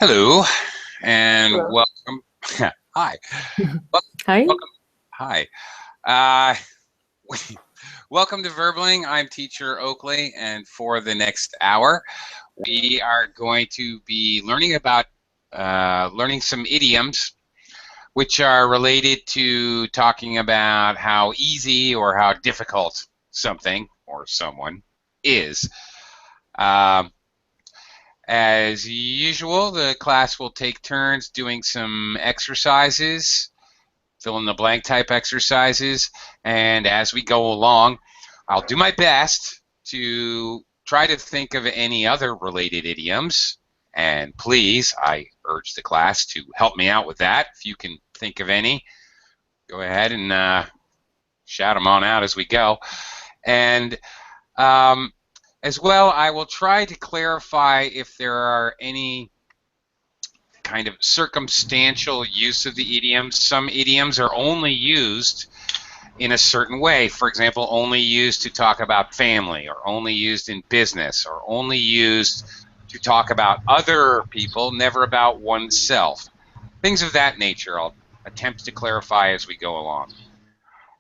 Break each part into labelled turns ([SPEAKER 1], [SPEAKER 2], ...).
[SPEAKER 1] Hello, and
[SPEAKER 2] Hello.
[SPEAKER 1] welcome. Hi. Wel-
[SPEAKER 2] Hi.
[SPEAKER 1] Welcome. Hi. Uh, welcome to Verbling. I'm teacher Oakley, and for the next hour, we are going to be learning about learning some idioms, which are related to talking about how easy or how difficult something or someone is. Um, As usual, the class will take turns doing some exercises, fill in the blank type exercises, and as we go along, I'll do my best to try to think of any other related idioms. And please, I urge the class to help me out with that. If you can think of any, go ahead and shout them on out as we go. And um, as well, I will try to clarify if there are any kind of circumstantial use of the idioms. Some idioms are only used in a certain way. For example, only used to talk about family, or only used in business, or only used to talk about other people, never about oneself. Things of that nature I'll attempt to clarify as we go along.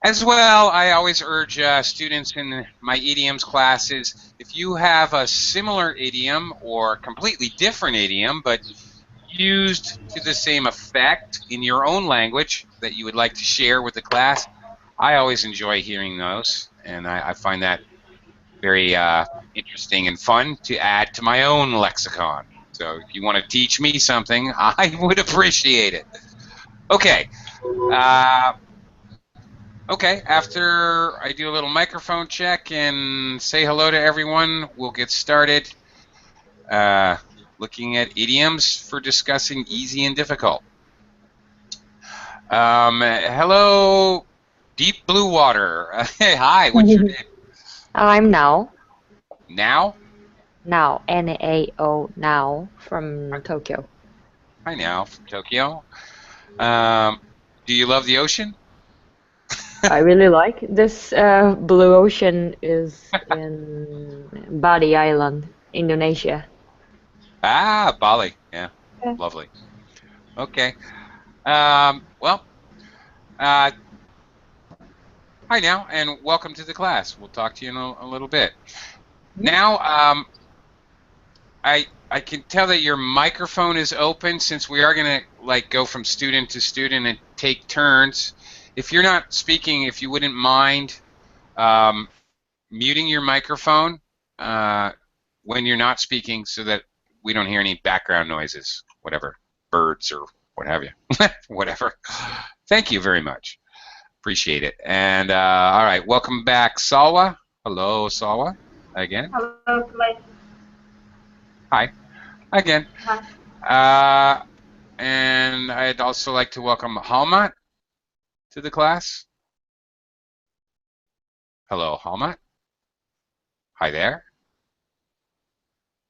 [SPEAKER 1] As well, I always urge students in my idioms classes, if you have a similar idiom or completely different idiom, but used to the same effect in your own language that you would like to share with the class, I always enjoy hearing those, and I find that very interesting and fun to add to my own lexicon. So if you want to teach me something, I would appreciate it. Okay. Uh, Okay, after I do a little microphone check and say hello to everyone, we'll get started uh, looking at idioms for discussing easy and difficult. Hello, Deep Blue Water. Hey, hi, what's your name?
[SPEAKER 2] I'm Now.
[SPEAKER 1] Now?
[SPEAKER 2] Now, Nao, Now from Tokyo.
[SPEAKER 1] Hi, Now, from Tokyo. Um, do you love the ocean?
[SPEAKER 2] I really like this. Blue Ocean is in Bali Island, Indonesia.
[SPEAKER 1] Ah, Bali. Yeah,
[SPEAKER 2] Yeah.
[SPEAKER 1] lovely. Okay. Well, uh, hi, Now, and welcome to the class. We'll talk to you in a little bit. Now, I can tell that your microphone is open, since we are gonna go from student to student and take turns. If you're not speaking, if you wouldn't mind um, muting your microphone when you're not speaking, so that we don't hear any background noises, whatever, birds or what have you, whatever. Thank you very much. Appreciate it. And all right, welcome back, Salwa. Hello, Salwa, again.
[SPEAKER 3] Hello, Clay.
[SPEAKER 1] Hi, again.
[SPEAKER 3] Hi.
[SPEAKER 1] Uh, and I'd also like to welcome Halmat to the class. Hello, Halmat. Hi there.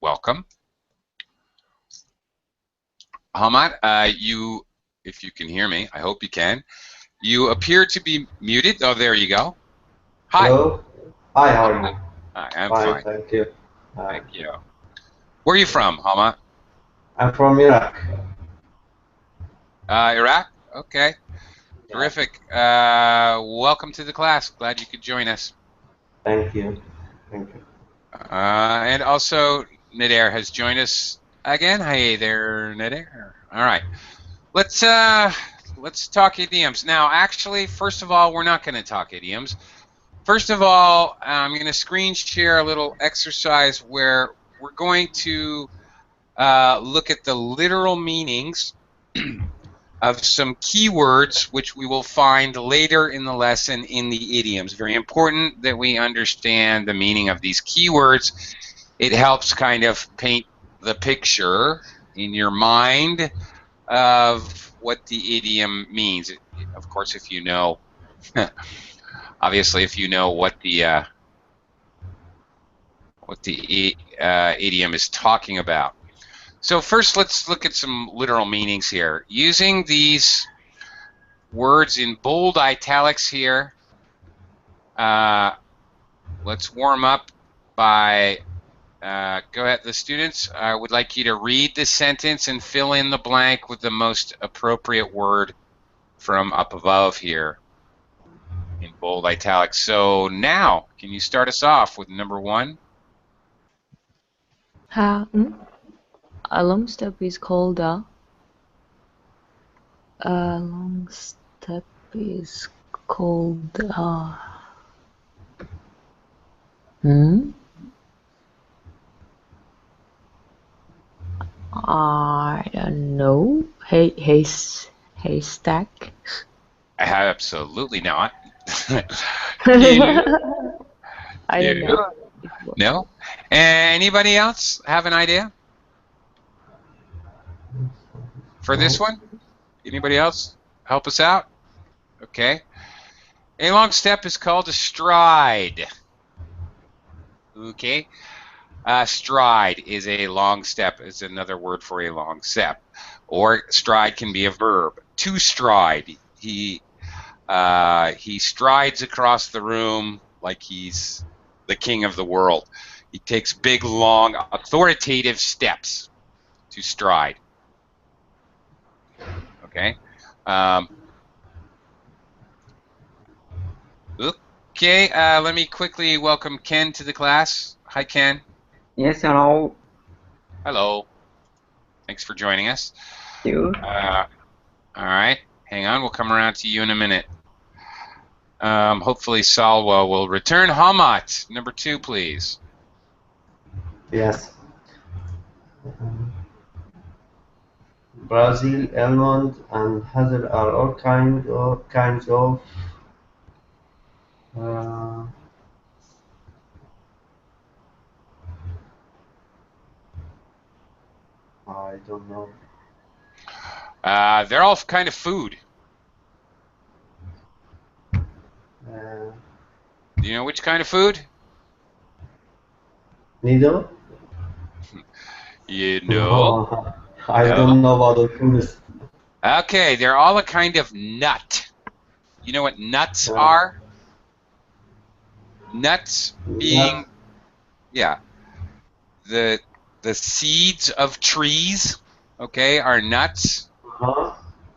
[SPEAKER 1] Welcome. Halmat, if you can hear me, I hope you can. You appear to be muted. Oh, there you go. Hi.
[SPEAKER 4] Hello. Hi, how are you?
[SPEAKER 1] Hi, I'm
[SPEAKER 4] Fine,
[SPEAKER 1] fine.
[SPEAKER 4] thank you.
[SPEAKER 1] Thank you. Where are you from, Halmat?
[SPEAKER 4] I'm from Iraq.
[SPEAKER 1] Iraq? Okay.
[SPEAKER 4] Yeah,
[SPEAKER 1] Terrific. Welcome to the class. Glad you could join us.
[SPEAKER 4] thank you. Thank you.
[SPEAKER 1] And also, Nader has joined us again. Hey there, Nader. All right. Let's talk idioms. Now, actually, first of all, we're not going to talk idioms. First of all, I'm going to screen share a little exercise where we're going to look at the literal meanings of some keywords which we will find later in the lesson in the idioms. Very important that we understand the meaning of these keywords. It helps kind of paint the picture in your mind of what the idiom means. Of course, if you know, obviously, if you know what the idiom is talking about. So first, let's look at some literal meanings here. Using these words in bold italics here, let's warm up by Go ahead. The students, I would like you to read the sentence and fill in the blank with the most appropriate word from up above here in bold italics. So now, can you start us off with number 1?
[SPEAKER 2] A long step is called a long step is called a I don't know. Haystack.
[SPEAKER 1] Absolutely not.
[SPEAKER 2] I don't know.
[SPEAKER 1] No? Anybody else have an idea for this one? Anybody else help us out? Okay. A long step is called a stride. Okay. Stride is a long step. Is another word for a long step. Or stride can be a verb. To stride. He strides across the room like he's the king of the world. He takes big, long, authoritative steps to stride. Okay. Okay. Let me quickly welcome Ken to the class. Hi, Ken.
[SPEAKER 3] Yes, hello.
[SPEAKER 1] Hello. Thanks for joining us.
[SPEAKER 3] You.
[SPEAKER 1] All right. Hang on. We'll come around to you in a minute. Hopefully Salwa will return. Hamat, number 2, please.
[SPEAKER 4] Yes. Brazil, almond, and hazel are all kinds of I don't know.
[SPEAKER 1] They're all kind of food. Do you know which kind of food?
[SPEAKER 4] Needle?
[SPEAKER 1] You know.
[SPEAKER 4] No, I don't know about the foods.
[SPEAKER 1] Okay, they're all a kind of nut. You know what nuts are? Nuts being, yeah, the seeds of trees, okay, are nuts. All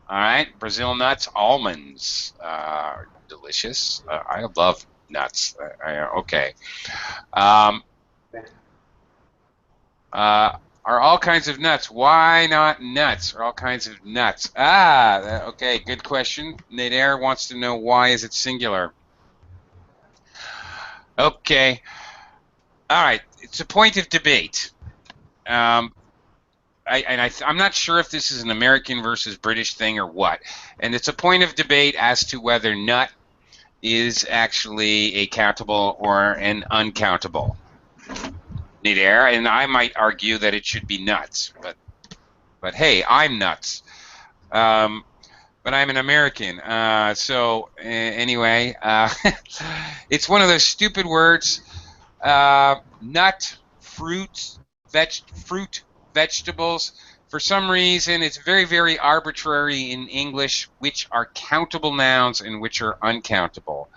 [SPEAKER 1] right, Brazil nuts, almonds, delicious. I love nuts. Okay. Are all kinds of nuts. Why not nuts? Are all kinds of nuts. Okay, good question. Nader wants to know why is it singular. Okay. All right, it's a point of debate. I'm not sure if this is an American versus British thing or what. And it's a point of debate as to whether nut is actually a countable or an uncountable. Nader, and I might argue that it should be nuts, but hey, I'm nuts. But I'm an American, so anyway, it's one of those stupid words. Nut, fruit, vegetables. For some reason, it's very, very arbitrary in English which are countable nouns and which are uncountable.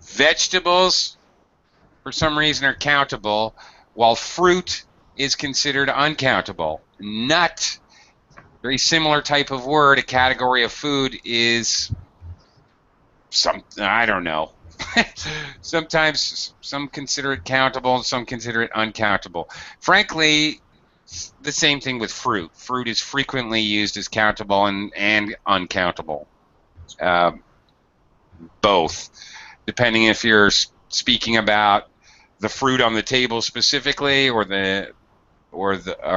[SPEAKER 1] Vegetables, for some reason, are countable, while fruit is considered uncountable. Nut, very similar type of word, a category of food, is I don't know. Sometimes some consider it countable and some consider it uncountable. Frankly, the same thing with fruit. Fruit is frequently used as countable and uncountable. Both, depending if you're speaking about the fruit on the table specifically or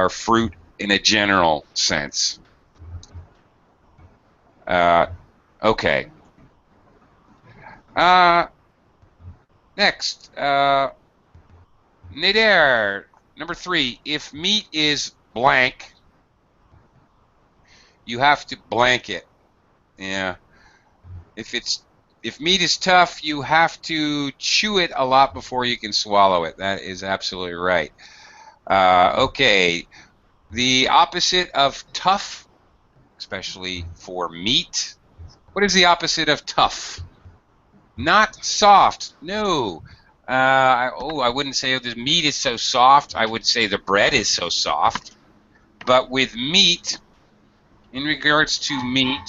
[SPEAKER 1] fruit in a general sense. Okay. Next, Nader, number 3. If meat is blank, you have to blank it. Yeah. If meat is tough, you have to chew it a lot before you can swallow it. That is absolutely right. Okay. The opposite of tough, especially for meat. What is the opposite of tough? Not soft. No. I wouldn't say the meat is so soft. I would say the bread is so soft. But with meat, in regards to meat,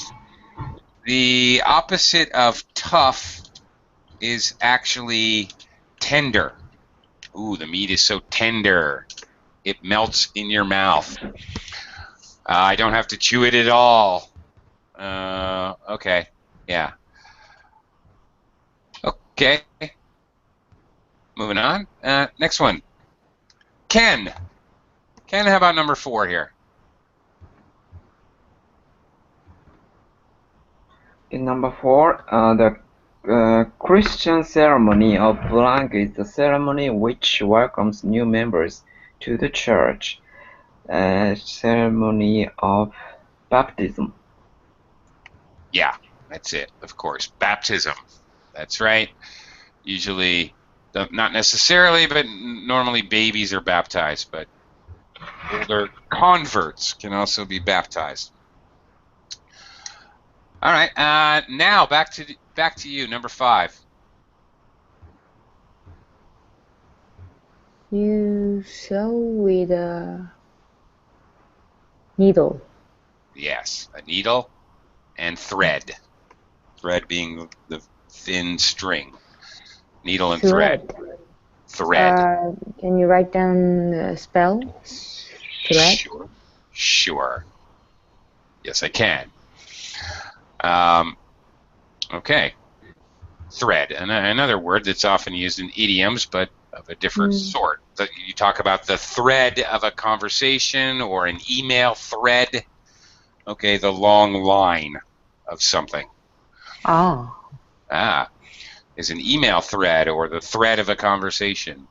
[SPEAKER 1] the opposite of tough is actually tender. Ooh, the meat is so tender. It melts in your mouth. I don't have to chew it at all. Okay, yeah. Okay. Moving on. Next one. Ken. Ken, how about number 4 here?
[SPEAKER 3] In number 4, the Christian ceremony of blank is the ceremony which welcomes new members to the church. Ceremony of baptism.
[SPEAKER 1] Yeah, that's it, of course. Baptism. That's right. Usually, not necessarily, but normally babies are baptized, but older converts can also be baptized. All right, now back to you, number 5.
[SPEAKER 2] You sew with a needle.
[SPEAKER 1] Yes, a needle and thread. Thread being the thin string. Needle and thread. Thread.
[SPEAKER 2] Can you write down the spell? Thread?
[SPEAKER 1] Sure. Yes, I can. Okay. Thread. And another word that's often used in idioms, but of a different sort. You talk about the thread of a conversation or an email thread. Okay, the long line of something. Is an email thread or the thread of a conversation.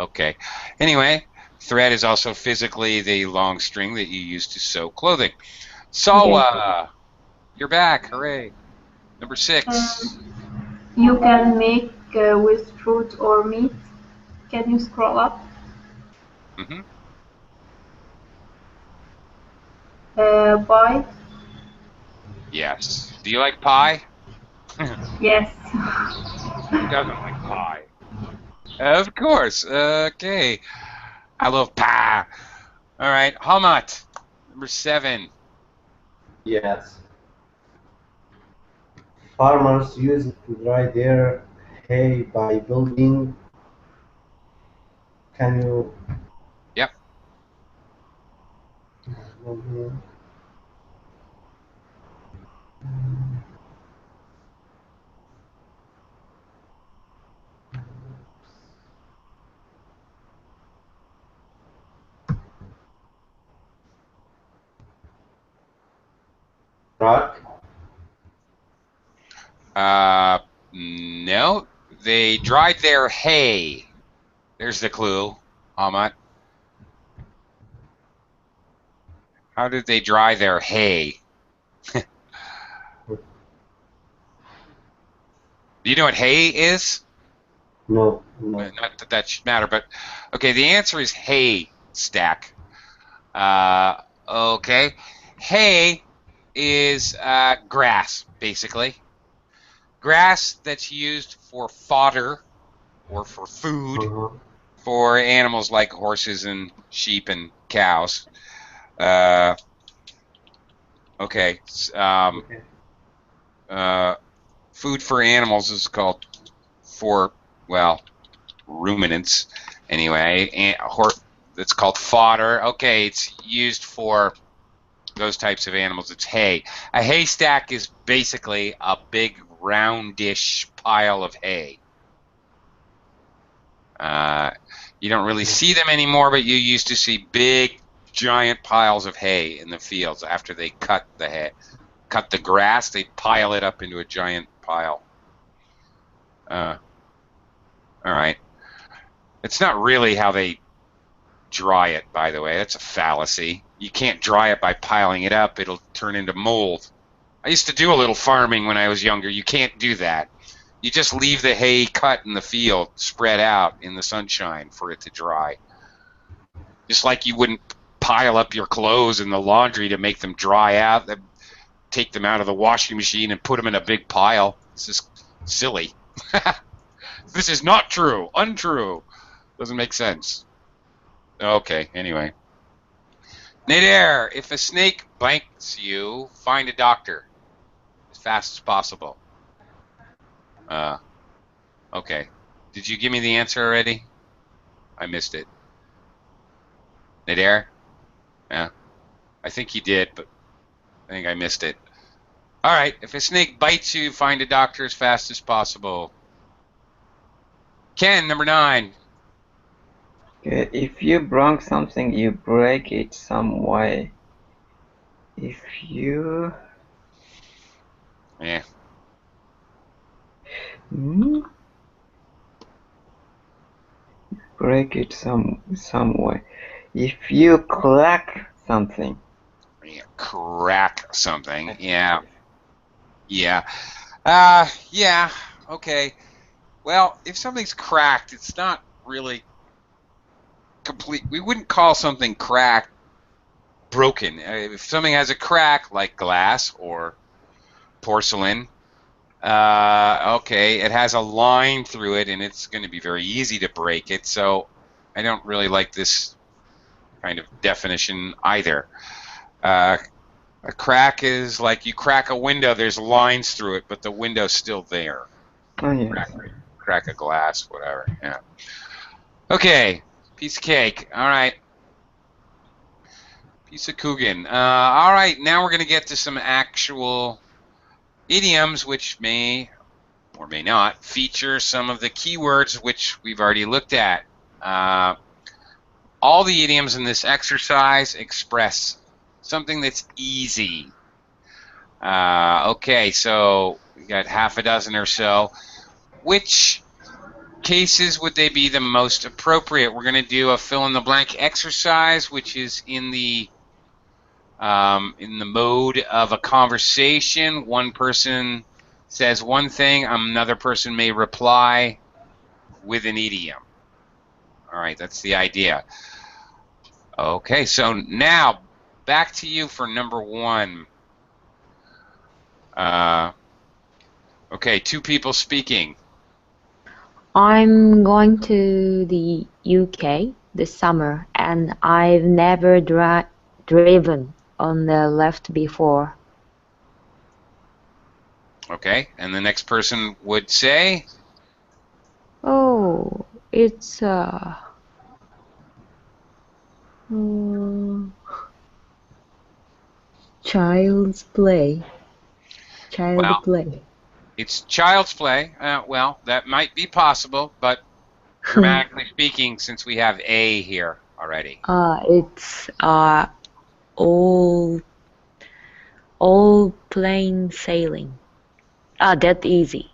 [SPEAKER 1] Okay. Anyway, thread is also physically the long string that you use to sew clothing. Salwa, you're back. Hooray. Number 6.
[SPEAKER 5] You can make with fruit or meat. Can you scroll up? Pie?
[SPEAKER 1] Yes. Do you like pie?
[SPEAKER 5] Yes.
[SPEAKER 1] Who doesn't like pie? Of course. Okay. I love pie. All right. Hamat, number 7.
[SPEAKER 4] Yes. Farmers use it to dry their hay by building. Can you?
[SPEAKER 1] Yep.
[SPEAKER 4] Rock.
[SPEAKER 1] No. They dried their hay. There's the clue, Hamat. How did they dry their hay? Do you know what hay is?
[SPEAKER 4] No.
[SPEAKER 1] Not that that should matter, but okay, the answer is haystack. Okay. Hay is grass, basically. Grass that's used for fodder or for food for animals like horses and sheep and cows. Okay. Food for animals is called ruminants anyway. It's called fodder. Okay, it's used for those types of animals. It's hay. A haystack is basically a big roundish pile of hay. You don't really see them anymore, but you used to see big, giant piles of hay in the fields after they cut the grass. They pile it up into a giant pile. All right. It's not really how they dry it, by the way. That's a fallacy. You can't dry it by piling it up. It'll turn into mold. I used to do a little farming when I was younger. You can't do that. You just leave the hay cut in the field, spread out in the sunshine for it to dry. Just like you wouldn't pile up your clothes in the laundry to make them dry out, take them out of the washing machine and put them in a big pile. It's just silly. This is not true. Untrue. Doesn't make sense. Okay, anyway. Nader, if a snake bites you, find a doctor as fast as possible. Okay. Did you give me the answer already? I missed it. Nader? Yeah. I think he did, but I think I missed it. All right. If a snake bites you, find a doctor as fast as possible. Ken, number 9.
[SPEAKER 3] Okay, if you break something, you break it some way. If you
[SPEAKER 1] Yeah.
[SPEAKER 3] break it some way. If you crack something.
[SPEAKER 1] Crack something. Yeah. Yeah. Yeah. Okay. Well, if something's cracked, it's not really complete. We wouldn't call something cracked broken. If something has a crack, like glass or porcelain, okay, it has a line through it, and it's going to be very easy to break it. So I don't really like this kind of definition either. A crack is like you crack a window, there's lines through it, but the window's still there.
[SPEAKER 3] Oh yes.
[SPEAKER 1] Crack a glass, whatever. Yeah. Okay, piece of cake. All right. Piece of Coogan. All right, now we're going to get to some actual idioms, which may or may not feature some of the keywords which we've already looked at. All the idioms in this exercise express something that's easy. Okay, so we got half a dozen or so. Which cases would they be the most appropriate? We're going to do a fill-in-the-blank exercise, which is in the mode of a conversation. One person says one thing, another person may reply with an idiom. All right, that's the idea. Okay, so now back to you for number 1. Okay, 2 people speaking.
[SPEAKER 2] I'm going to the UK this summer, and I've never driven on the left before.
[SPEAKER 1] Okay, and the next person would say?
[SPEAKER 2] Oh, it's child's play.
[SPEAKER 1] Well,
[SPEAKER 2] Play.
[SPEAKER 1] it's child's play. Well, that might be possible, but grammatically speaking, since we have a here already.
[SPEAKER 2] It's all plain sailing. That easy.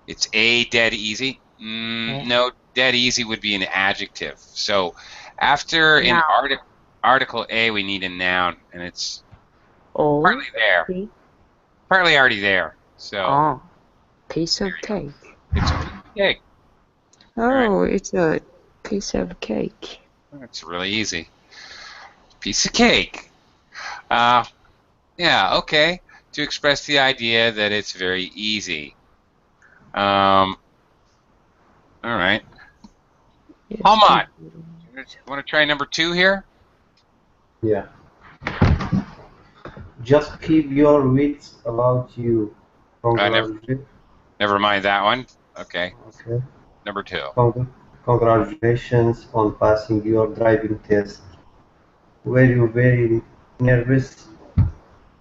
[SPEAKER 1] It's a dead easy. No, dead easy would be an adjective. So after an article A, we need a noun, and it's partly there. Partly already there. So
[SPEAKER 2] piece of cake.
[SPEAKER 1] it's a piece of cake.
[SPEAKER 2] Oh, it's a piece of cake.
[SPEAKER 1] It's really easy. Piece of cake. Yeah, okay. To express the idea that it's very easy. All right. Hamad, want to try number 2 here?
[SPEAKER 4] Yeah. Just keep your wits about you.
[SPEAKER 1] Never mind that one. Okay.
[SPEAKER 4] Okay.
[SPEAKER 1] Number 2.
[SPEAKER 4] Congratulations on passing your driving test. Were you very nervous?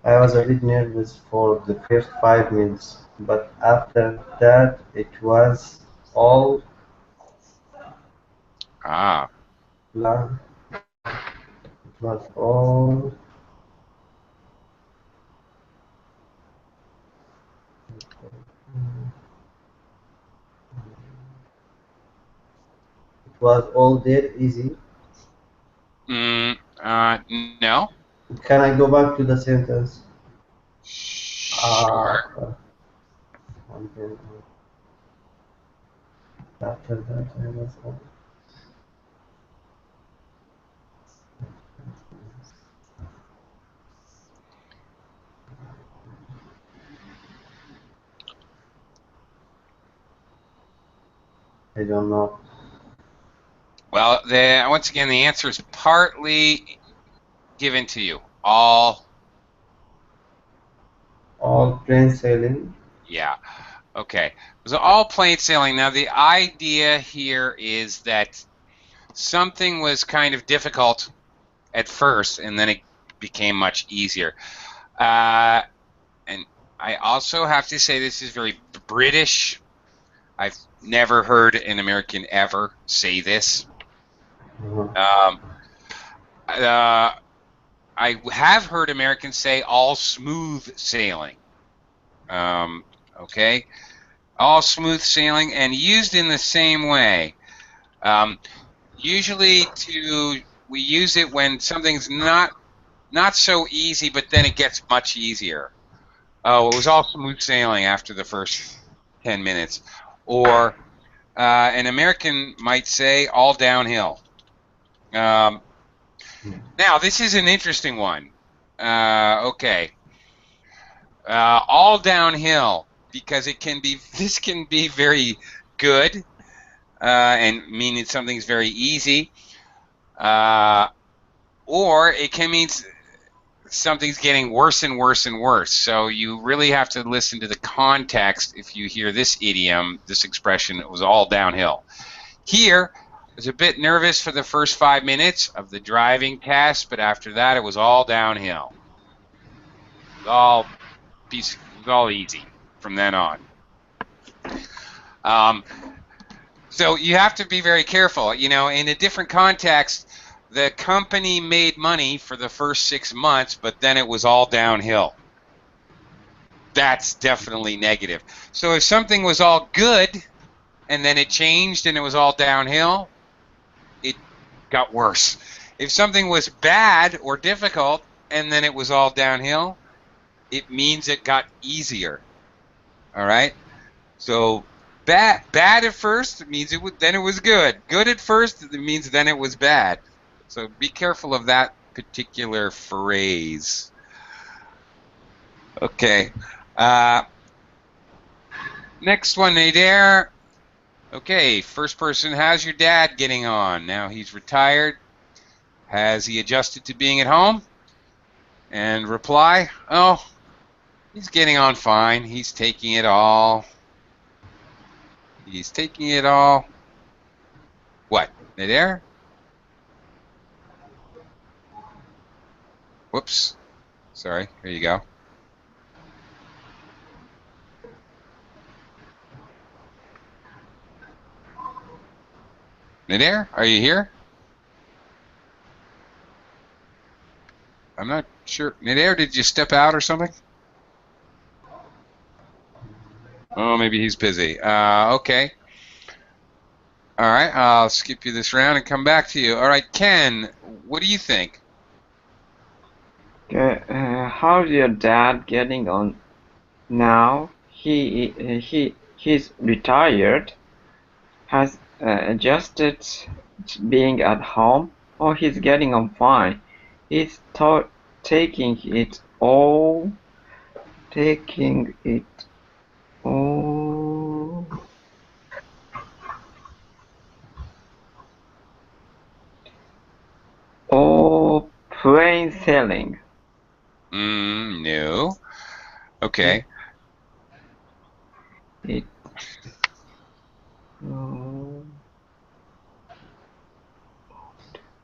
[SPEAKER 4] I was a bit nervous for the first 5 minutes, but after that it was all it was all it was all dead easy.
[SPEAKER 1] No.
[SPEAKER 4] Can I go back to the sentence?
[SPEAKER 1] Sure.
[SPEAKER 4] After that I was all I don't know.
[SPEAKER 1] Well, once again, the answer is partly given to you. All,
[SPEAKER 4] All plain sailing.
[SPEAKER 1] yeah. Okay. So all plain sailing. Now, the idea here is that something was kind of difficult at first, and then it became much easier. And I also have to say this is very British. I've never heard an American ever say this. Um, I have heard Americans say all smooth sailing. Okay, all smooth sailing, and used in the same way. Usually, we use it when something's not so easy, but then it gets much easier. Oh, it was all smooth sailing after the first 10 minutes. Or an American might say all downhill. Now, this is an interesting one. Okay. All downhill, because this can be very good and mean something's very easy. Or it can mean something's getting worse and worse and worse. So you really have to listen to the context if you hear this idiom, this expression, it was all downhill. Here, I was a bit nervous for the first 5 minutes of the driving test, but after that it was all downhill. It was all easy from then on. So you have to be very careful. You know, in a different context, the company made money for the first 6 months, but then it was all downhill. That's definitely negative. So if something was all good and then it changed and it was all downhill, it got worse. If something was bad or difficult and then it was all downhill, it means it got easier. All right? So bad at first, it means then it was good. Good at first, it means then it was bad. So be careful of that particular phrase. Okay. Next one, Nader. Okay, first person, how's your dad getting on? Now he's retired. Has he adjusted to being at home? And reply, oh, he's getting on fine. He's taking it all. He's taking it all. What? Nader? Whoops. Sorry. Here you go. Nader, are you here? I'm not sure. Nader, did you step out or something? Oh, maybe he's busy. Okay. All right. I'll skip you this round and come back to you. All right, Ken, what do you think?
[SPEAKER 3] Okay, how's your dad getting on now? He's retired, has adjusted to being at home. Oh, he's getting on fine. He's taking it all, taking it all. All plain sailing.
[SPEAKER 1] No. Okay.
[SPEAKER 3] It.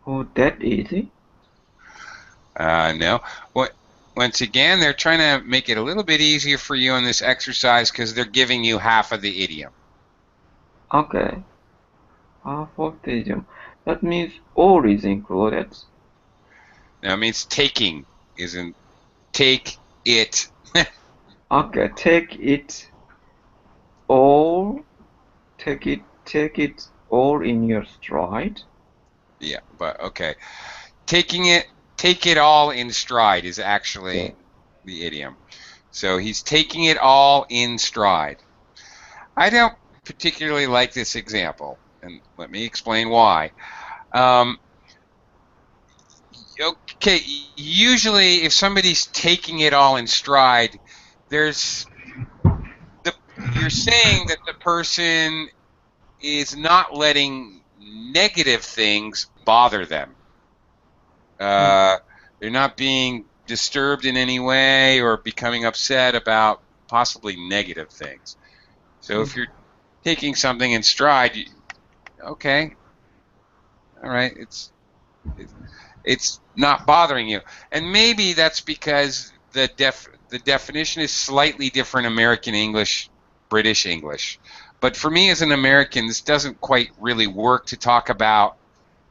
[SPEAKER 3] Oh, that easy?
[SPEAKER 1] No. Once again, they're trying to make it a little bit easier for you in this exercise because they're giving you half of the idiom.
[SPEAKER 3] Okay. Half of the idiom. That means all is included.
[SPEAKER 1] Now it means taking isn't take it.
[SPEAKER 3] Okay, take it all. Take it all in your stride.
[SPEAKER 1] Yeah, but okay. Take it all in stride is actually the idiom. So he's taking it all in stride. I don't particularly like this example, and let me explain why. Okay, usually if somebody's taking it all in stride, you're saying that the person is not letting negative things bother them. They're not being disturbed in any way or becoming upset about possibly negative things. So if you're taking something in stride, okay, all right, it's not bothering you, and maybe that's because the definition is slightly different American English, British English. But for me as an American, this doesn't quite really work to talk about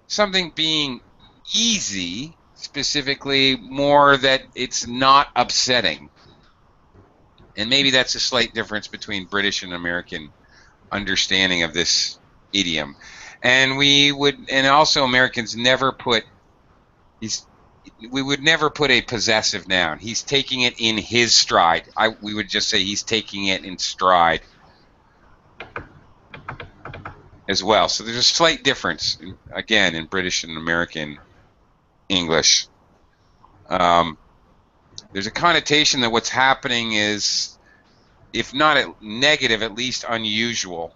[SPEAKER 1] something being easy, specifically more that it's not upsetting. And maybe that's a slight difference between British and American understanding of this idiom. And also Americans never put we would never put a possessive noun. He's taking it in his stride. We would just say he's taking it in stride as well. So there's a slight difference, again, in British and American English. There's a connotation that what's happening is, if not negative, at least unusual,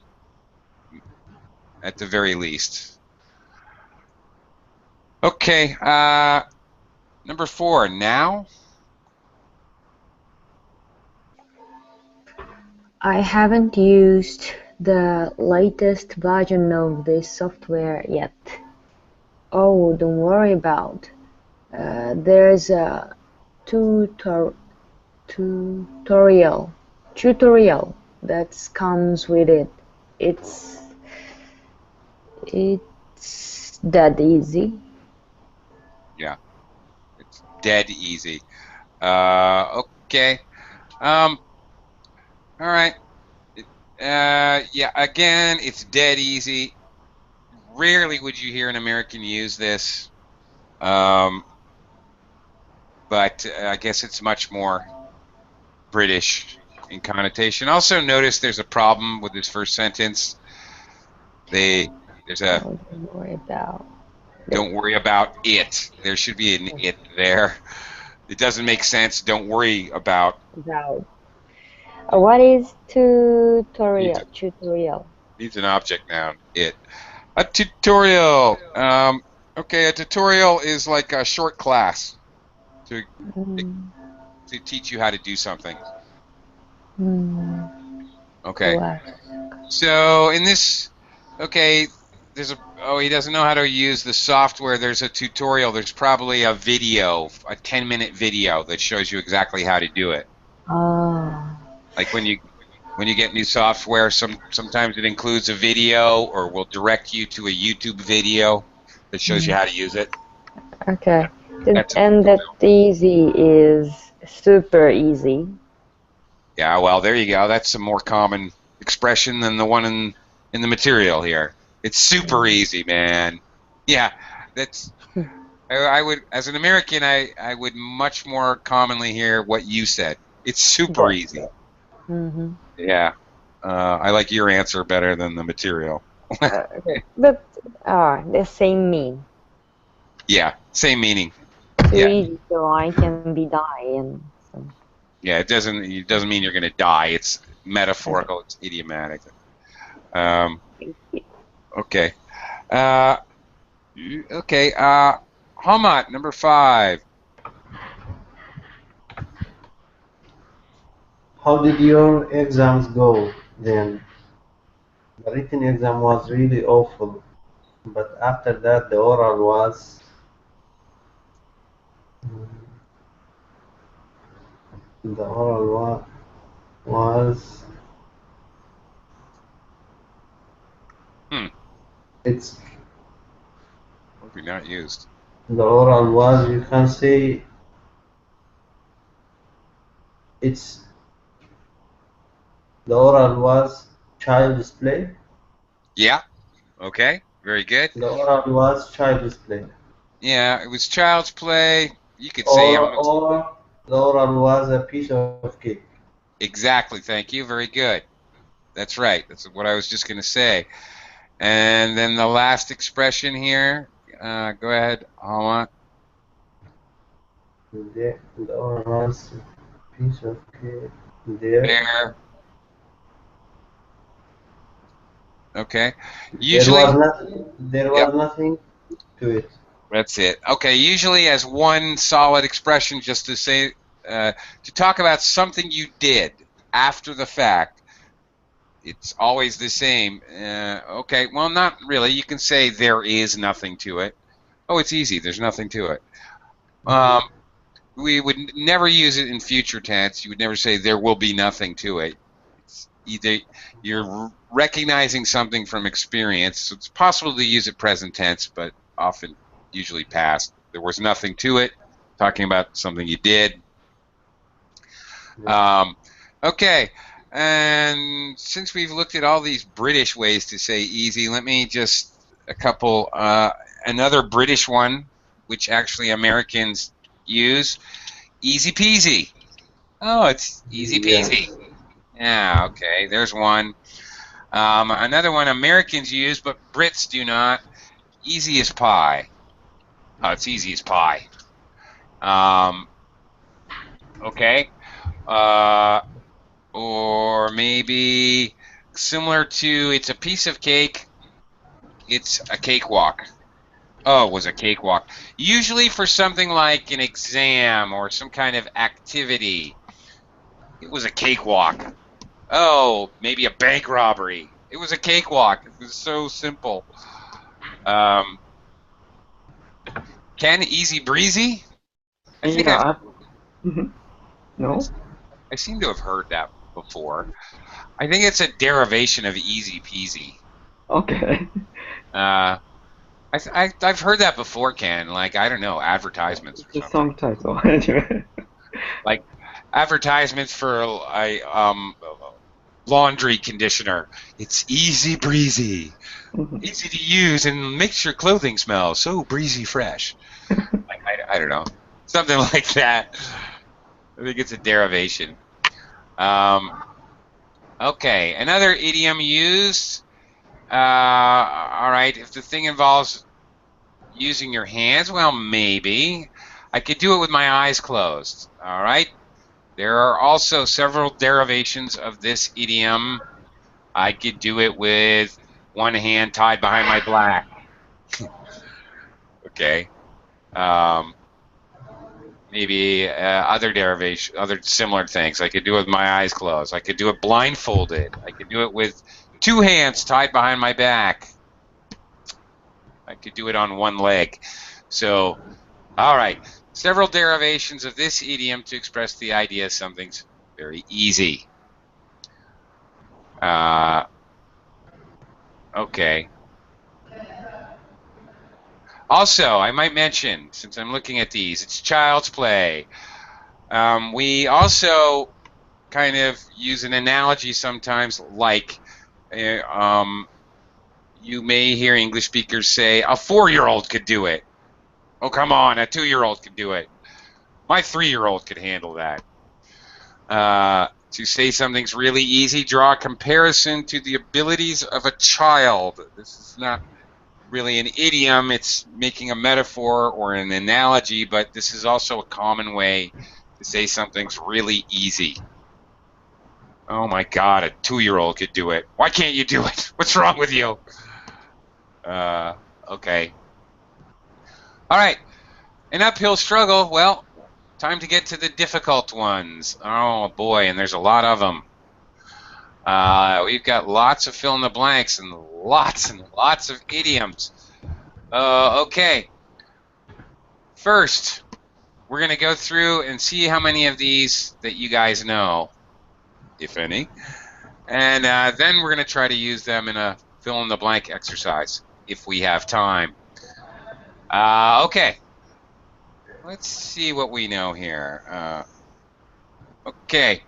[SPEAKER 1] at the very least. Okay, number 4, now.
[SPEAKER 2] I haven't used the latest version of this software yet. Oh, don't worry about. There's a tutorial that comes with it. It's that easy.
[SPEAKER 1] Yeah, it's dead easy. Okay. All right. Yeah, again, it's dead easy. Rarely would you hear an American use this. But I guess it's much more British in connotation. Also notice there's a problem with this first sentence. There's a
[SPEAKER 2] Oh, don't worry about.
[SPEAKER 1] don't worry about it. There should be an it there. It doesn't make sense. Don't worry about.
[SPEAKER 2] What is tutorial? Tutorial.
[SPEAKER 1] Needs an object noun. It. A tutorial. Okay, a tutorial is like a short class to teach you how to do something. Okay.
[SPEAKER 2] Class.
[SPEAKER 1] So in this, okay, he doesn't know how to use the software. There's a tutorial. There's probably a video, a 10-minute video that shows you exactly how to do it. Like when you get new software, sometimes it includes a video or will direct you to a YouTube video that shows you how to use it.
[SPEAKER 2] Okay. And that easy is super easy.
[SPEAKER 1] Yeah, well, there you go. That's a more common expression than the one in the material here. It's super easy, man. Yeah, that's. I would, as an American, I would much more commonly hear what you said. It's super easy. Yeah, I like your answer better than the material.
[SPEAKER 2] But the same mean.
[SPEAKER 1] Yeah, same meaning.
[SPEAKER 2] Too easy, so I can be dying. So.
[SPEAKER 1] Yeah, it doesn't mean you're gonna die. It's metaphorical. It's idiomatic. Okay. Okay. Hamat, number 5.
[SPEAKER 4] How did your exams go then? The written exam was really awful, but after that the oral was the oral was it's
[SPEAKER 1] Maybe not used.
[SPEAKER 4] the oral was, you can say, it's the oral was child's play.
[SPEAKER 1] Yeah. Okay. Very good.
[SPEAKER 4] The oral was child's play.
[SPEAKER 1] Yeah, it was child's play. You could say
[SPEAKER 4] Or the oral was a piece of cake.
[SPEAKER 1] Exactly. Thank you. Very good. That's right. That's what I was just going to say. And then the last expression here. Go ahead, Hamat.
[SPEAKER 4] The oral was a piece of cake. There.
[SPEAKER 1] Okay.
[SPEAKER 4] There
[SPEAKER 1] Usually,
[SPEAKER 4] was not. There
[SPEAKER 1] yep,
[SPEAKER 4] was nothing to it.
[SPEAKER 1] that's it. Okay. Usually, as one solid expression, just to say, to talk about something you did after the fact. It's always the same. Okay. Well, not really. You can say there is nothing to it. Oh, it's easy. There's nothing to it. Um, we would never use it in future tense. You would never say there will be nothing to it. It's either you're recognizing something from experience. So it's possible to use it present tense, but often, usually past. There was nothing to it. Talking about something you did. Um, okay. And since we've looked at all these British ways to say easy, let me just a couple. Another British one, which actually Americans use. Easy peasy. Oh, it's easy peasy.
[SPEAKER 4] Yes.
[SPEAKER 1] Yeah, okay, there's one. Another one Americans use, but Brits do not. Easy as pie. Oh, it's easy as pie. Um, okay. Uh, or maybe similar to it's a piece of cake. It's a cakewalk. Oh, it was a cakewalk. Usually for something like an exam or some kind of activity. It was a cakewalk. Oh, maybe a bank robbery. It was a cakewalk. It was so simple. Um, Ken, easy breezy? I think
[SPEAKER 3] Yeah. No.
[SPEAKER 1] I seem to have heard that before. I think it's a derivation of easy peasy.
[SPEAKER 3] Okay.
[SPEAKER 1] I've heard that before, Ken. Like, I don't know, advertisements or
[SPEAKER 3] It's a
[SPEAKER 1] something.
[SPEAKER 3] song title anyway.
[SPEAKER 1] Like advertisements for a laundry conditioner. It's easy breezy, easy to use, and makes your clothing smell so breezy fresh. Like, I don't know, something like that. I think it's a derivation. Okay, another idiom used. All right, if the thing involves using your hands, well, maybe. I could do it with my eyes closed. All right. There are also several derivations of this idiom. I could do it with one hand tied behind my back. Okay. Um, maybe other derivation, other similar things. I could do it with my eyes closed. I could do it blindfolded. I could do it with two hands tied behind my back. I could do it on one leg. So, all right. Several derivations of this idiom to express the idea something's very easy. Okay. Also, I might mention, since I'm looking at these, it's child's play. We also kind of use an analogy sometimes, like you may hear English speakers say, a 4-year-old could do it. Oh, come on, a 2-year-old could do it. My 3-year-old could handle that. To say something's really easy, draw a comparison to the abilities of a child. This is not really an idiom, it's making a metaphor or an analogy, but this is also a common way to say something's really easy. Oh my God, a 2-year-old could do it. Why can't you do it? What's wrong with you? Okay. All right, an uphill struggle. Well, time to get to the difficult ones. Oh boy, and there's a lot of them. We've got lots of fill in the blanks and lots of idioms. Okay. First, we're going to go through and see how many of these that you guys know, if any. And then we're going to try to use them in a fill in the blank exercise, if we have time. Okay. Let's see what we know here. Okay.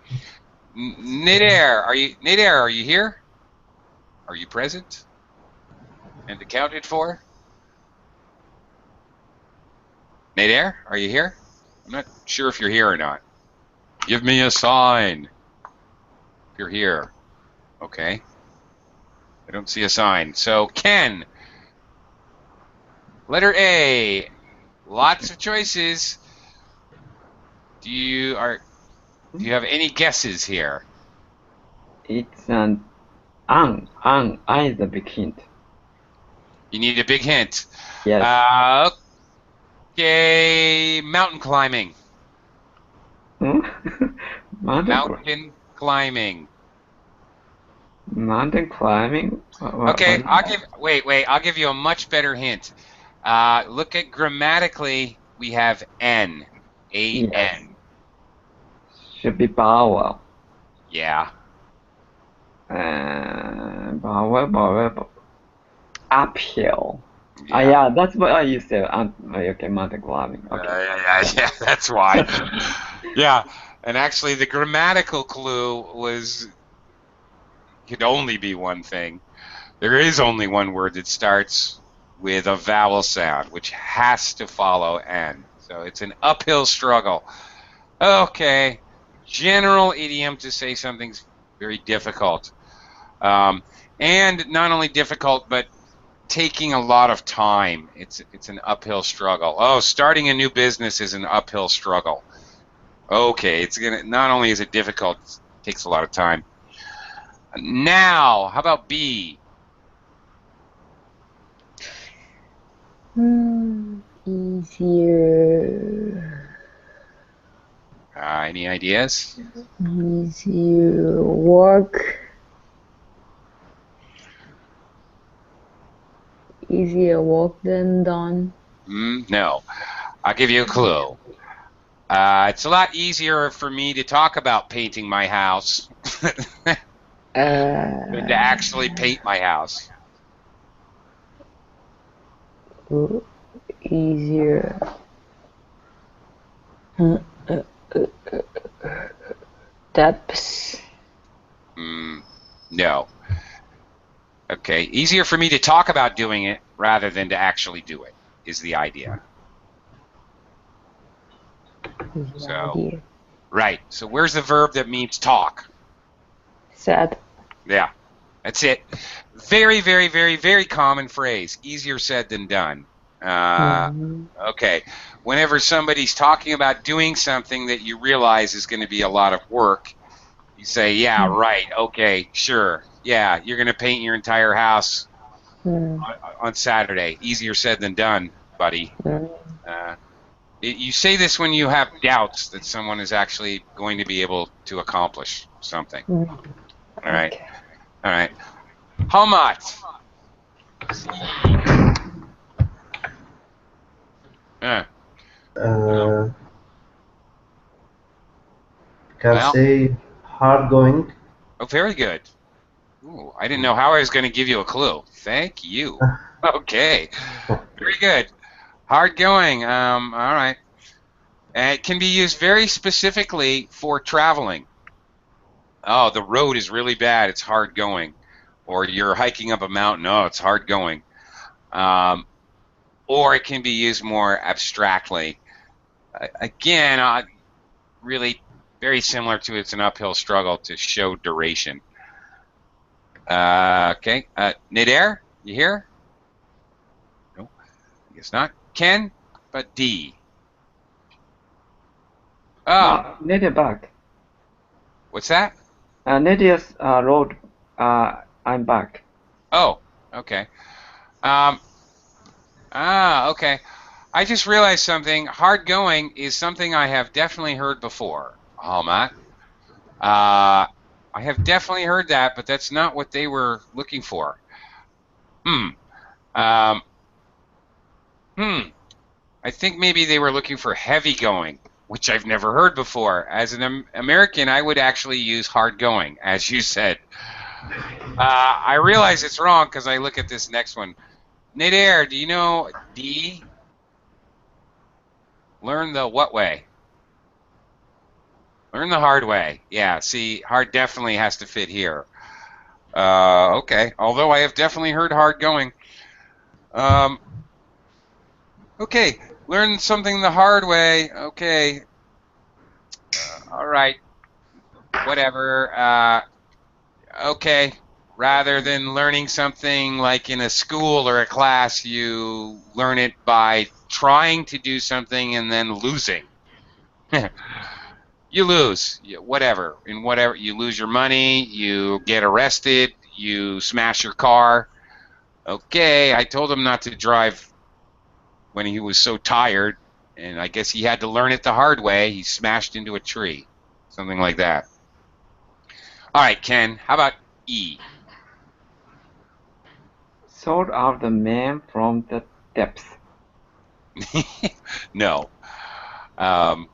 [SPEAKER 1] Nader, are you here? Are you present and accounted for? Nader, are you here? I'm not sure if you're here or not. Give me a sign if you're here. Okay. I don't see a sign. So, Ken, letter A. Lots of choices. Do you have any guesses here?
[SPEAKER 3] It's an Ang is a big hint.
[SPEAKER 1] You need a big hint.
[SPEAKER 3] Yes.
[SPEAKER 1] Okay, mountain climbing.
[SPEAKER 3] Mountain
[SPEAKER 1] Mountain climbing.
[SPEAKER 3] climbing?
[SPEAKER 1] Okay, I'll give you a much better hint. Look at grammatically, we have N. A-N.
[SPEAKER 3] Yes. Should be vowel.
[SPEAKER 1] Yeah.
[SPEAKER 3] Vowel. Uphill.
[SPEAKER 1] Yeah.
[SPEAKER 3] Yeah, that's what you said. Okay, mountain climbing. Okay.
[SPEAKER 1] Yeah, that's why. Yeah, and actually the grammatical clue could only be one thing. There is only one word that starts with a vowel sound, which has to follow N. So it's an uphill struggle. Okay, general idiom to say something's very difficult. And not only difficult, but taking a lot of time. It's an uphill struggle. Oh, starting a new business is an uphill struggle. Okay, it's gonna, not only is it difficult, it takes a lot of time. Now, how about B?
[SPEAKER 2] Easier.
[SPEAKER 1] Any ideas?
[SPEAKER 2] Easier work. Easier work than done.
[SPEAKER 1] No. I'll give you a clue. It's a lot easier for me to talk about painting my house than to actually paint my house.
[SPEAKER 2] Easier. Depths.
[SPEAKER 1] No. Okay, easier for me to talk about doing it rather than to actually do it is the idea. So, right. So where's the verb that means talk?
[SPEAKER 2] Said.
[SPEAKER 1] Yeah, that's it. Very, very, very, very common phrase. Easier said than done. Okay. Whenever somebody's talking about doing something that you realize is going to be a lot of work, you say, yeah, right, okay, sure. Yeah, you're going to paint your entire house on Saturday. Easier said than done, buddy. You say this when you have doubts that someone is actually going to be able to accomplish something. All right.
[SPEAKER 2] Okay.
[SPEAKER 1] All right. How much?
[SPEAKER 4] Can
[SPEAKER 1] Well.
[SPEAKER 4] say hard going.
[SPEAKER 1] Oh, very good. Ooh, I didn't know how I was going to give you a clue. Thank you. Okay. Very good. Hard going. All right. And it can be used very specifically for traveling. Oh, the road is really bad. It's hard going. Or you're hiking up a mountain. Oh, it's hard going. Or it can be used more abstractly. Again, really very similar to it's an uphill struggle to show duration. Okay. Nidair, you here? No, I guess not. Ken, but D. Oh.
[SPEAKER 3] Nadia back.
[SPEAKER 1] What's that?
[SPEAKER 3] Nadia's road. I'm back.
[SPEAKER 1] Oh, okay. Okay. I just realized something. Hard going is something I have definitely heard before. Oh, Matt. I have definitely heard that, but that's not what they were looking for. I think maybe they were looking for heavy going, which I've never heard before. As an American, I would actually use hard going, as you said. I realize it's wrong because I look at this next one. Nader, do you know D? Learn the what way? Learn the hard way. Yeah, see, hard definitely has to fit here. Okay, although I have definitely heard hard going. Okay, learn something the hard way. Okay. All right. Whatever. Okay. Rather than learning something like in a school or a class, you learn it by trying to do something and then losing. You lose, whatever. In whatever, you lose your money, you get arrested, you smash your car. Okay, I told him not to drive when he was so tired, and I guess he had to learn it the hard way. He smashed into a tree, something like that. All right, Ken, how about E?
[SPEAKER 3] Sort out the man from the depths.
[SPEAKER 1] No. No.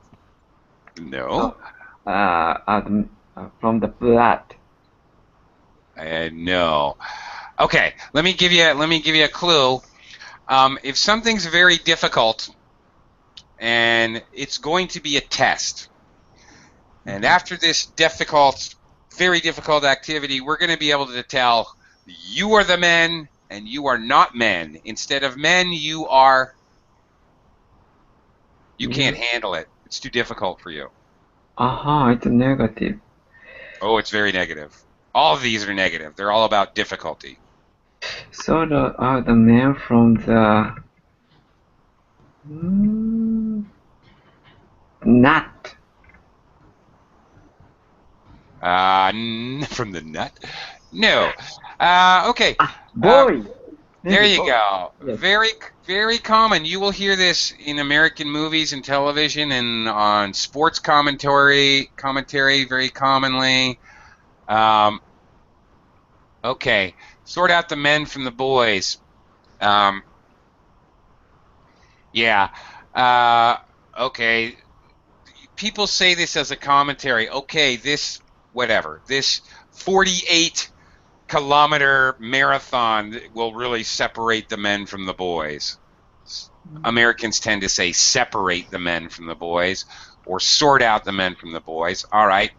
[SPEAKER 3] From the blood.
[SPEAKER 1] No. Okay, let me give you a clue. If something's very difficult and it's going to be a test, and after this very difficult activity, we're going to be able to tell you are the men and you are not men. Instead of men, you can't handle it. It's too difficult for you.
[SPEAKER 3] It's negative.
[SPEAKER 1] Oh, it's very negative. All of these are negative. They're all about difficulty.
[SPEAKER 3] Sort out the man from the nut.
[SPEAKER 1] From the nut? No. Okay.
[SPEAKER 3] Boy.
[SPEAKER 1] There you go.
[SPEAKER 3] Yes.
[SPEAKER 1] Very, very common. You will hear this in American movies and television and on sports commentary very commonly. Okay. Sort out the men from the boys. Yeah. Okay. People say this as a commentary. Okay, this 48-kilometer marathon will really separate the men from the boys. Americans tend to say separate the men from the boys or sort out the men from the boys. All right.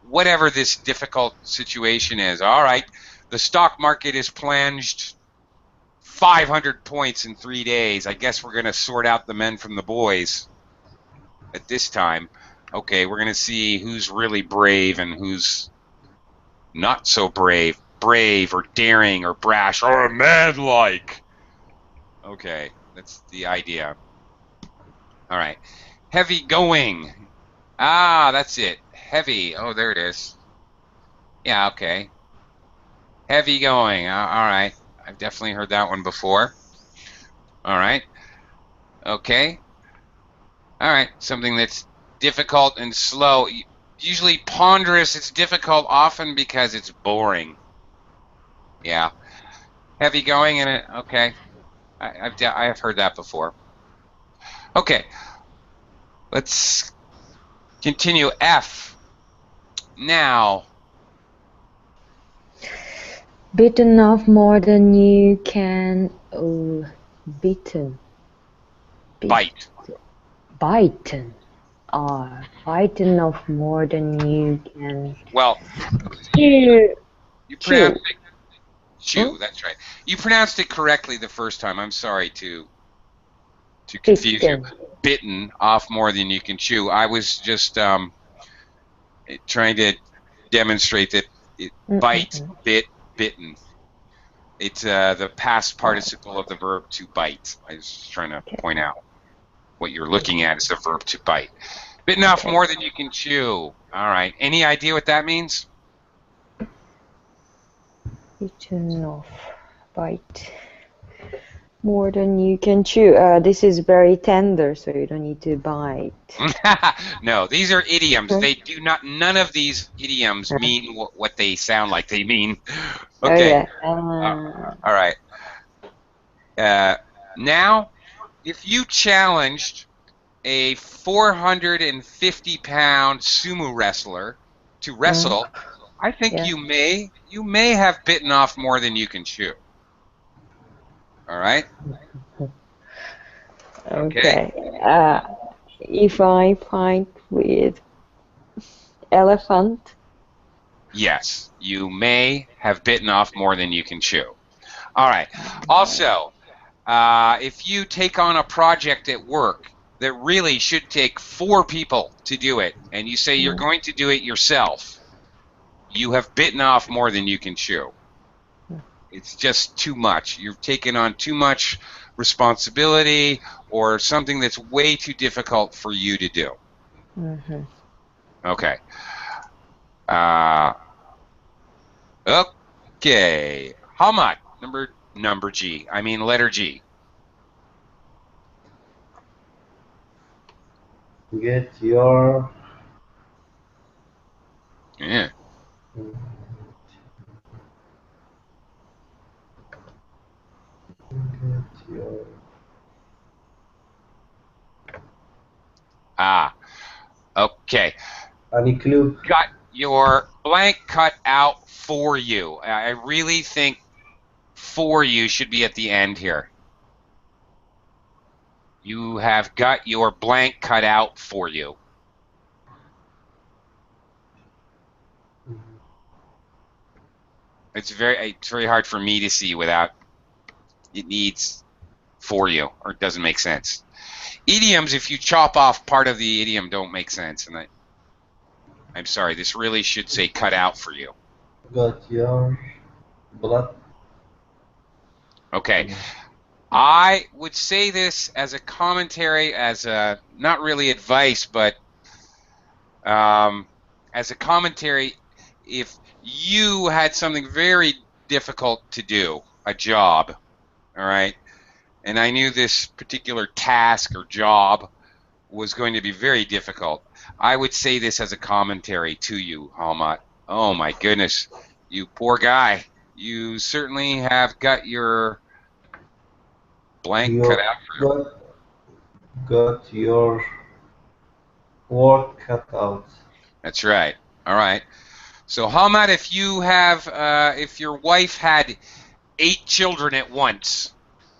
[SPEAKER 1] Whatever this difficult situation is. All right. The stock market is plunged 500 points in 3 days. I guess we're going to sort out the men from the boys at this time. Okay, we're going to see who's really brave and who's not so brave or daring or brash or manlike. Okay, that's the idea. All right. Heavy going. That's it. Heavy. Oh, there it is. Yeah, okay. Heavy going. All right. I've definitely heard that one before. All right. Okay. All right. Something that's difficult and slow. Usually ponderous. It's difficult often because it's boring. Yeah. Heavy going in it. Okay. I've heard that before. Okay. Let's continue. F. Now.
[SPEAKER 2] Bitten off more than you can. Oh, bitten.
[SPEAKER 1] Bite.
[SPEAKER 2] Bitten. Bitten off more than you can.
[SPEAKER 1] Well,
[SPEAKER 2] Chew.
[SPEAKER 1] you pronounced it. Chew. That's right. You pronounced it correctly the first time. I'm sorry to confuse you. Bitten off more than you can chew. I was just trying to demonstrate that bite, bit, bitten. It's the past participle of the verb to bite. I was just trying to point out what you're looking at is the verb to bite. Bitten off more than you can chew. All right. Any idea what that means?
[SPEAKER 2] Bitten off. Bite. More than you can chew. This is very tender, so you don't need to bite.
[SPEAKER 1] No, these are idioms. They do not. None of these idioms mean what they sound like they mean. Okay. All right. Now, if you challenged a 450-pound sumo wrestler to wrestle, I think you may have bitten off more than you can chew. All right.
[SPEAKER 2] Okay. If I fight with elephant.
[SPEAKER 1] Yes, you may have bitten off more than you can chew. All right. Also, if you take on a project at work that really should take 4 people to do it, and you say you're going to do it yourself, you have bitten off more than you can chew. It's just too much. You've taken on too much responsibility or something that's way too difficult for you to do. Okay. Okay. Hamad, number G. I mean letter G.
[SPEAKER 4] Get your
[SPEAKER 1] Yeah.
[SPEAKER 4] get your
[SPEAKER 1] Ah. Okay.
[SPEAKER 4] any clue?
[SPEAKER 1] Got your blank cut out for you. I really think for you should be at the end here. You have got your blank cut out for you. It's very hard for me to see without it needs for you, or it doesn't make sense. Idioms, if you chop off part of the idiom, don't make sense. And I'm sorry, this really should say cut out for you.
[SPEAKER 4] Got your blood.
[SPEAKER 1] Okay. I would say this as a commentary, as a, not really advice, but as a commentary, if you had something very difficult to do, a job, all right, and I knew this particular task or job was going to be very difficult, I would say this as a commentary to you, Halmat. Oh my goodness, you poor guy. You certainly have got your blank cut out for you.
[SPEAKER 4] Got your work cut out.
[SPEAKER 1] That's right. All right. So Halmat, if your wife had 8 children at once,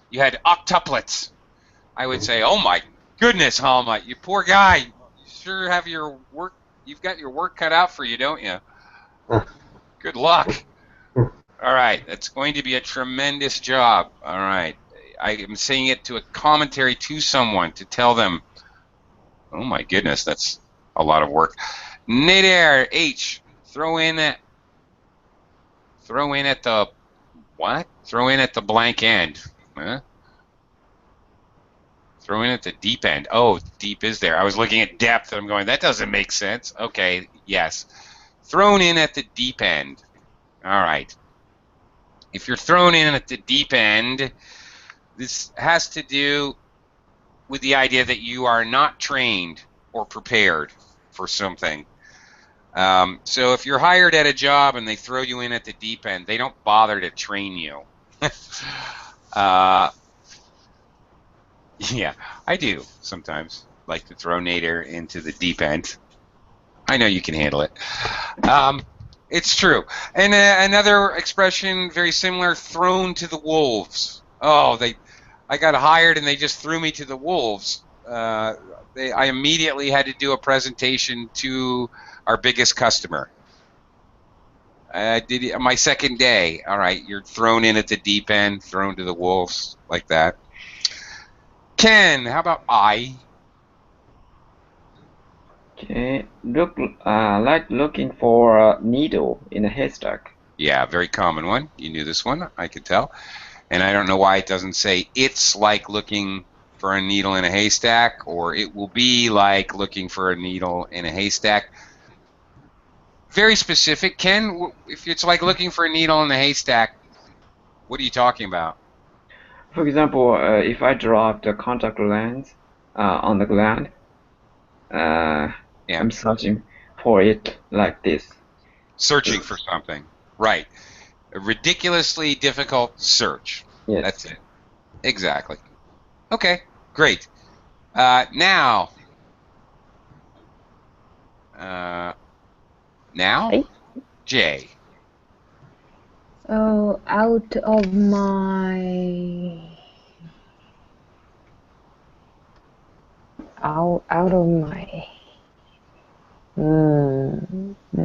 [SPEAKER 1] you had octuplets, I would say, oh my goodness, Halmat, you poor guy. You sure have you've got your work cut out for you, don't you? Good luck. All right, that's going to be a tremendous job. All right, I am saying it to a commentary to someone to tell them, oh my goodness, that's a lot of work. Nader H, throw in at the what? Throw in at the blank end. Huh? Throw in at the deep end. Oh, deep is there. I was looking at depth and I'm going, that doesn't make sense. Okay, yes. Thrown in at the deep end. All right. If you're thrown in at the deep end, this has to do with the idea that you are not trained or prepared for something. So if you're hired at a job and they throw you in at the deep end, they don't bother to train you. Yeah, I do sometimes like to throw Nader into the deep end. I know you can handle it. It's true. And another expression very similar, thrown to the wolves. Oh, I got hired and they just threw me to the wolves. I immediately had to do a presentation to our biggest customer. I did it my second day. All right, you're thrown in at the deep end, thrown to the wolves, like that. Ken, how about I?
[SPEAKER 3] Okay, like looking for a needle in a haystack.
[SPEAKER 1] Yeah, very common one. You knew this one, I could tell. And I don't know why it doesn't say it's like looking for a needle in a haystack, or it will be like looking for a needle in a haystack. Very specific, Ken. If it's like looking for a needle in a haystack, what are you talking about?
[SPEAKER 3] For example, if I drop the contact lens on the ground,
[SPEAKER 1] Yeah.
[SPEAKER 3] I'm searching for it like this.
[SPEAKER 1] Searching for something. Right. A ridiculously difficult search.
[SPEAKER 3] Yes.
[SPEAKER 1] That's it. Exactly. Okay, great. Now,
[SPEAKER 2] Hey.
[SPEAKER 1] Jay.
[SPEAKER 2] Oh, out of my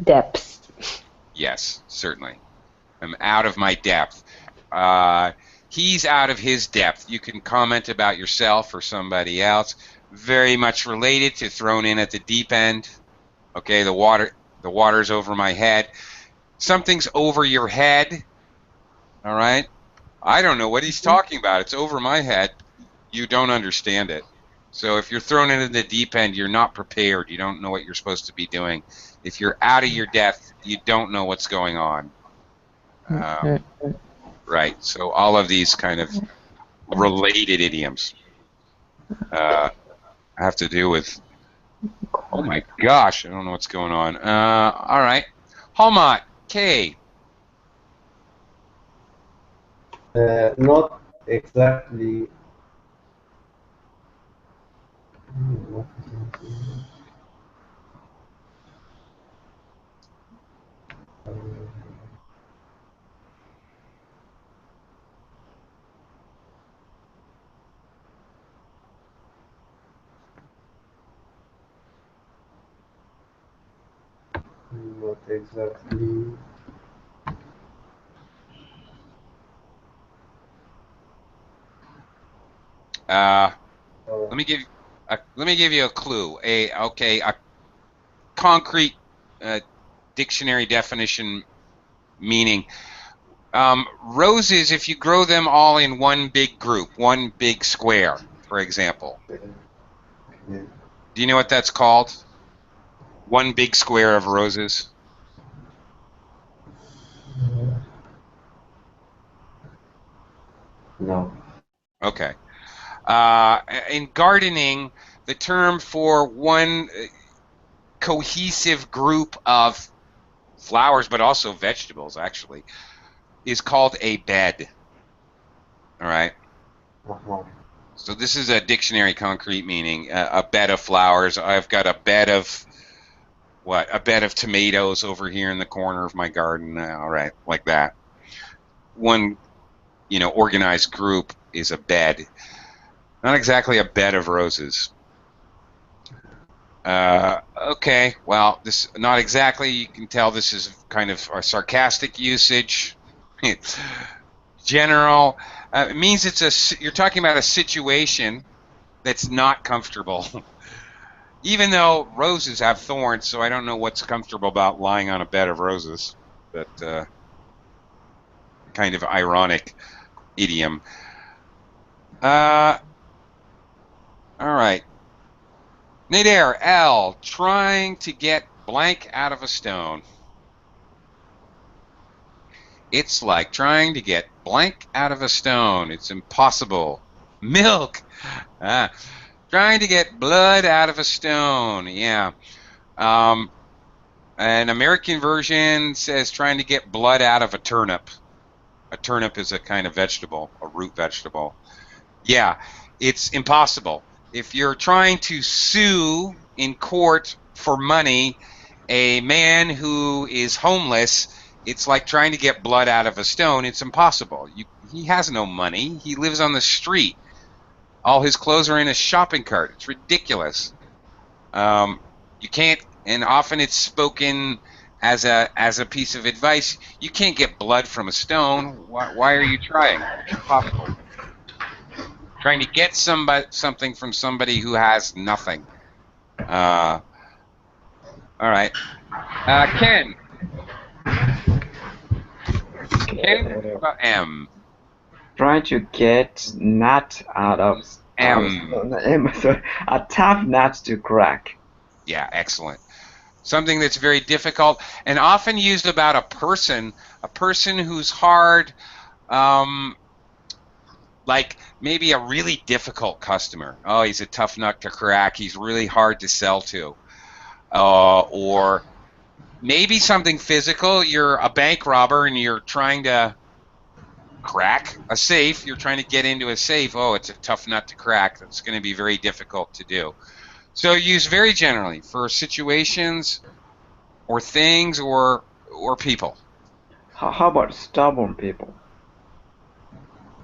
[SPEAKER 2] depths.
[SPEAKER 1] Yes, certainly. I'm out of my depth. He's out of his depth. You can comment about yourself or somebody else. Very much related to thrown in at the deep end. Okay, the water's over my head. Something's over your head. All right? I don't know what he's talking about. It's over my head. You don't understand it. So if you're thrown into the deep end, you're not prepared. You don't know what you're supposed to be doing. If you're out of your depth, you don't know what's going on. Right. So all of these kind of related idioms have to do with. Oh my gosh, I don't know what's going on. All right, Halmat K.
[SPEAKER 4] Not exactly. What is it? Not exactly.
[SPEAKER 1] Let
[SPEAKER 4] Uh,
[SPEAKER 1] me give you a clue. A concrete dictionary definition meaning. Roses, if you grow them all in one big group, one big square, for example.
[SPEAKER 4] yeah.
[SPEAKER 1] Do you know what that's called? One big square of roses.
[SPEAKER 4] No.
[SPEAKER 1] Okay. In gardening, the term for one cohesive group of flowers, but also vegetables, actually, is called a bed. All right.
[SPEAKER 4] Uh-huh.
[SPEAKER 1] So this is a dictionary concrete meaning, a bed of flowers. I've got a bed of what? A bed of tomatoes over here in the corner of my garden. All right, like that. One, organized group is a bed. Not exactly a bed of roses. Okay, well, this not exactly. You can tell this is kind of a sarcastic usage. General. It means you're talking about a situation that's not comfortable. Even though roses have thorns, so I don't know what's comfortable about lying on a bed of roses. But kind of ironic idiom. All right. Nader L. Trying to get blank out of a stone. It's like trying to get blank out of a stone. It's impossible. Milk. Trying to get blood out of a stone. Yeah. An American version says trying to get blood out of a turnip. A turnip is a kind of vegetable, a root vegetable. Yeah, it's impossible. If you're trying to sue in court for money a man who is homeless, it's like trying to get blood out of a stone. It's impossible. He has no money. He lives on the street. All his clothes are in a shopping cart. It's ridiculous. You can't, and often it's spoken as a piece of advice. You can't get blood from a stone. Why are you trying? It's impossible. Trying to get something from somebody who has nothing. All right. Ken. Ken, what about M?
[SPEAKER 3] Trying to get nut out of
[SPEAKER 1] M.
[SPEAKER 3] no, M, sorry, a tough nut to crack.
[SPEAKER 1] Yeah, excellent. Something that's very difficult and often used about a person who's hard, like maybe a really difficult customer. Oh, he's a tough nut to crack. He's really hard to sell to. Or maybe something physical. You're a bank robber and you're trying to crack a safe. You're trying to get into a safe. Oh, it's a tough nut to crack. That's going to be very difficult to do. So used very generally for situations or things or people.
[SPEAKER 3] How about stubborn people?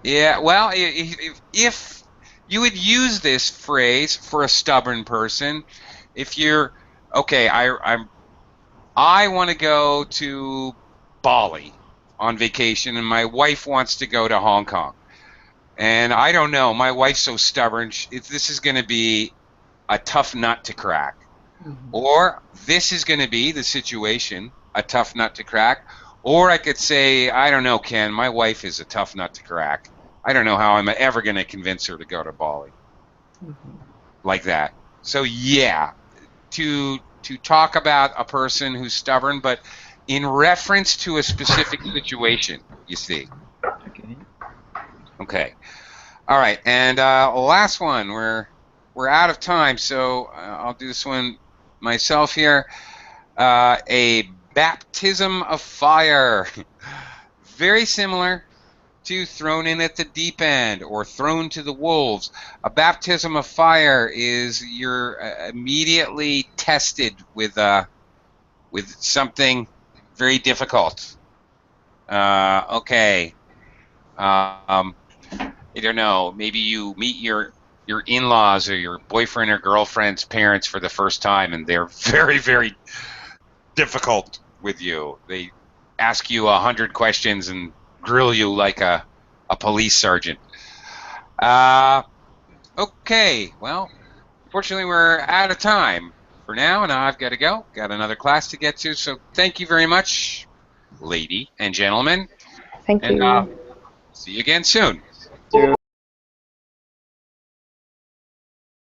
[SPEAKER 1] Yeah, well, if you would use this phrase for a stubborn person, if you're okay, I want to go to Bali on vacation, and my wife wants to go to Hong Kong, and I don't know, my wife's so stubborn. This is going to be a tough nut to crack, or this is going to be the situation, a tough nut to crack, or I could say, I don't know, Ken, my wife is a tough nut to crack. I don't know how I'm ever going to convince her to go to Bali. Like that. So yeah, to talk about a person who's stubborn, but in reference to a specific situation, you see.
[SPEAKER 3] Okay.
[SPEAKER 1] Okay. All right, and last one. We're out of time, so I'll do this one myself here. A baptism of fire. Very similar to thrown in at the deep end or thrown to the wolves. A baptism of fire is you're immediately tested with something very difficult. Okay. I don't know. Maybe you meet your in-laws or your boyfriend or girlfriend's parents for the first time, and they're very, very difficult with you. They ask you 100 questions and grill you like a police sergeant. Okay, well, fortunately, we're out of time for now, and I've got to go. Got another class to get to, so thank you very much, lady and gentlemen,
[SPEAKER 2] Thank
[SPEAKER 1] and
[SPEAKER 2] you.
[SPEAKER 1] see you again soon.
[SPEAKER 3] Thank you.